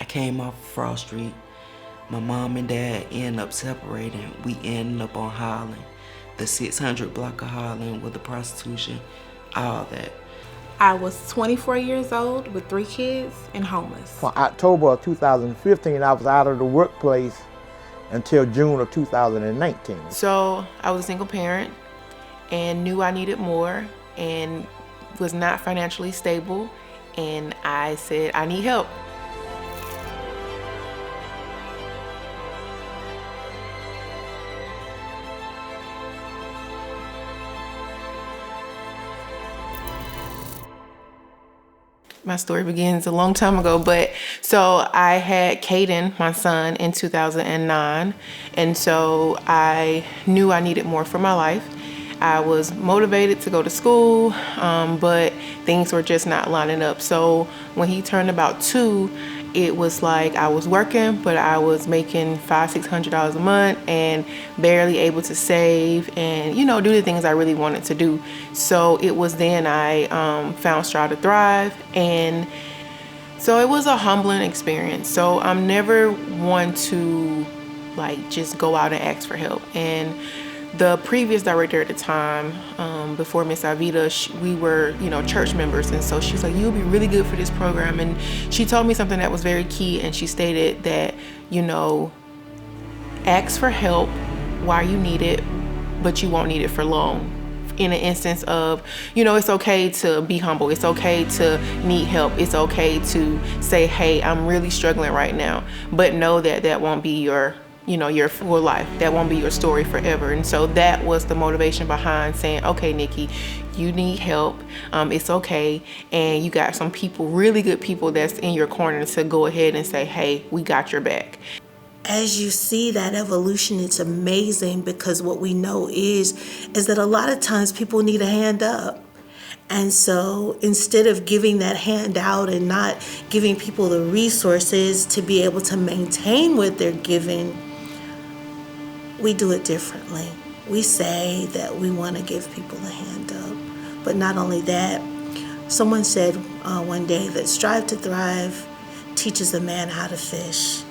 I came off Frost Street. My mom and dad ended up separating. We ended up on Highland, the 600 block of Highland with the prostitution, all that. I was 24 years old with 3 kids and homeless. From October of 2015, I was out of the workplace until June of 2019. So I was a single parent and knew I needed more and was not financially stable, and I said, I need help. My story begins a long time ago, but so I had Caden, my son, in 2009, and so I knew I needed more for my life. I was motivated to go to school, but things were just not lining up. So when he turned about 2, it was like I was working, but I was making $500-$600 a month and barely able to save and, you know, do the things I really wanted to do. So it was then I found Strive to Thrive, and so it was a humbling experience. So I'm never one to like just go out and ask for help. And the previous director at the time, before Miss Avita, we were, you know, church members, and so she was like, you'll be really good for this program. And she told me something that was very key, and she stated that, you know, ask for help while you need it, but you won't need it for long. In an instance of, you know, it's okay to be humble, it's okay to need help, it's okay to say, hey, I'm really struggling right now, but know that that won't be your, you know, your full life. That won't be your story forever. And so that was the motivation behind saying, okay, Nikki, you need help. It's okay. And you got some people, really good people that's in your corner to go ahead and say, hey, we got your back. As you see that evolution, it's amazing, because what we know is that a lot of times people need a hand up. And so instead of giving that hand out and not giving people the resources to be able to maintain what they're given, we do it differently. We say that we want to give people a hand up. But not only that, someone said one day that Strive to Thrive teaches a man how to fish.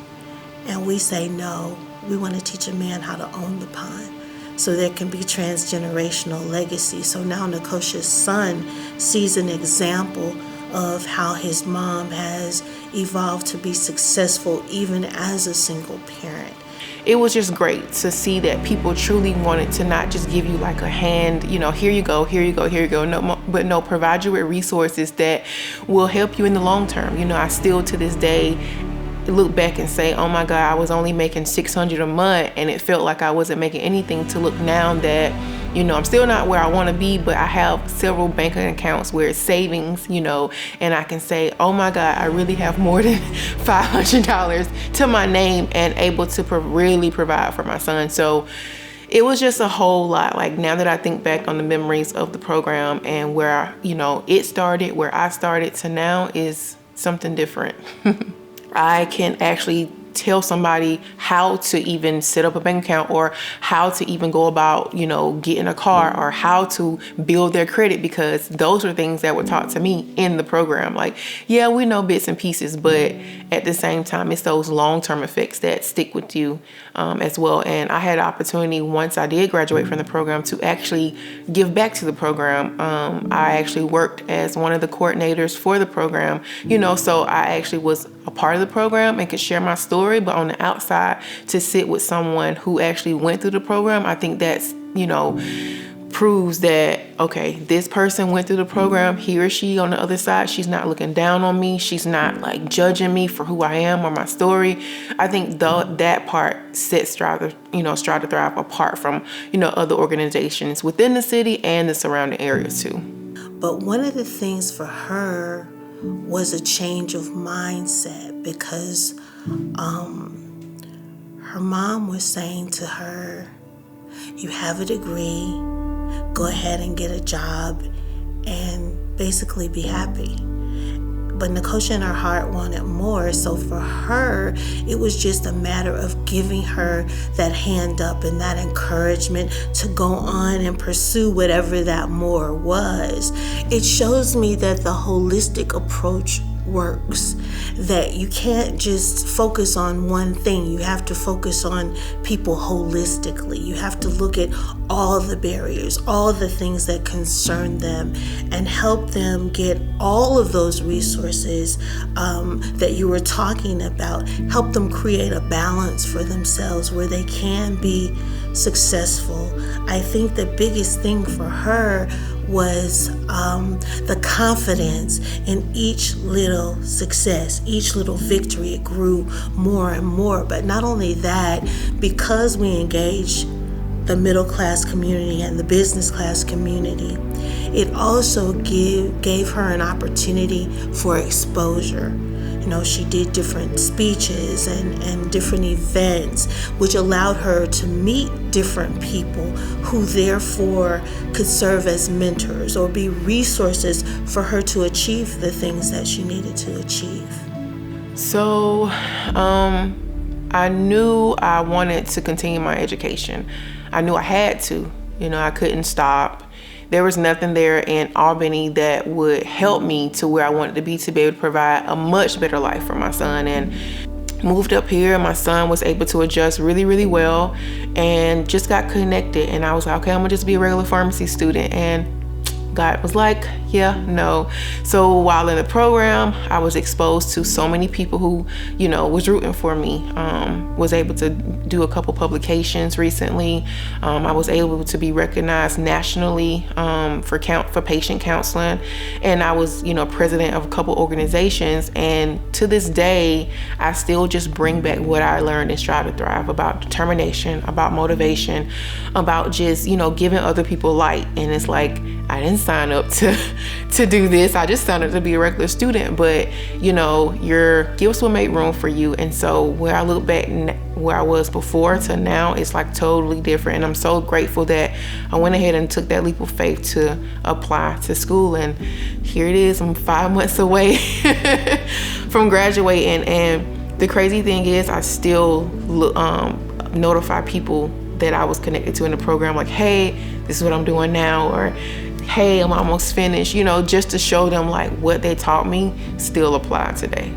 And we say no, we want to teach a man how to own the pond, so there can be transgenerational legacy. So now Naokosha's son sees an example of how his mom has evolved to be successful even as a single parent. It was just great to see that people truly wanted to not just give you like a hand, you know, here you go, here you go, here you go, but provide you with resources that will help you in the long term. You know, I still to this day look back and say, oh my God, I was only making $600 a month, and it felt like I wasn't making anything, to look now that, you know, I'm still not where I want to be, but I have several banking accounts where it's savings, you know, and I can say, oh my God, I really have more than $500 to my name and able to really provide for my son. So it was just a whole lot. Like, now that I think back on the memories of the program and where, you know, it started, where I started to now is something different. I can actually tell somebody how to even set up a bank account, or how to even go about, you know, getting a car, or how to build their credit, because those are things that were taught to me in the program. Like, yeah, we know bits and pieces, but at the same time, it's those long-term effects that stick with you as well. And I had an opportunity once I did graduate from the program to actually give back to the program. I actually worked as one of the coordinators for the program, you know, so I actually was a part of the program and could share my story. But on the outside, to sit with someone who actually went through the program, I think that's, you know, proves that, okay, this person went through the program, he or she on the other side, she's not looking down on me, she's not like judging me for who I am or my story. I think that part sets Strive to Thrive apart from, you know, other organizations within the city and the surrounding areas too. But one of the things for her was a change of mindset, because her mom was saying to her, you have a degree, go ahead and get a job and basically be happy. But Naokosha in her heart wanted more, so for her, it was just a matter of giving her that hand up and that encouragement to go on and pursue whatever that more was. It shows me that the holistic approach works, that you can't just focus on one thing. You have to focus on people holistically. You have to look at all the barriers, all the things that concern them, and help them get all of those resources that you were talking about. Help them create a balance for themselves where they can be successful. I think the biggest thing for her was the confidence in each little success, each little victory. It grew more and more. But not only that, because we engaged the middle class community and the business class community, it also gave her an opportunity for exposure. You know, she did different speeches and different events, which allowed her to meet different people who therefore could serve as mentors or be resources for her to achieve the things that she needed to achieve. So I knew I wanted to continue my education. I knew I had to. You know, I couldn't stop. There was nothing there in Albany that would help me to where I wanted to be able to provide a much better life for my son. And moved up here, my son was able to adjust really, really well and just got connected. And I was like, okay, I'm gonna just be a regular pharmacy student. And God was like, yeah, no. So while in the program, I was exposed to so many people who, you know, was rooting for me. Was able to do a couple publications recently. I was able to be recognized nationally for patient counseling. And I was, you know, president of a couple organizations. And to this day, I still just bring back what I learned in Strive to Thrive about determination, about motivation, about just, you know, giving other people light. And it's like, I didn't sign up to do this. I just signed up to be a regular student, but you know, your gifts will make room for you. And so where I look back where I was before to now, it's like totally different. And I'm so grateful that I went ahead and took that leap of faith to apply to school. And here it is, I'm 5 months away from graduating. And the crazy thing is I still notify people that I was connected to in the program, like, hey, this is what I'm doing now, or hey, I'm almost finished, you know, just to show them like what they taught me still apply today.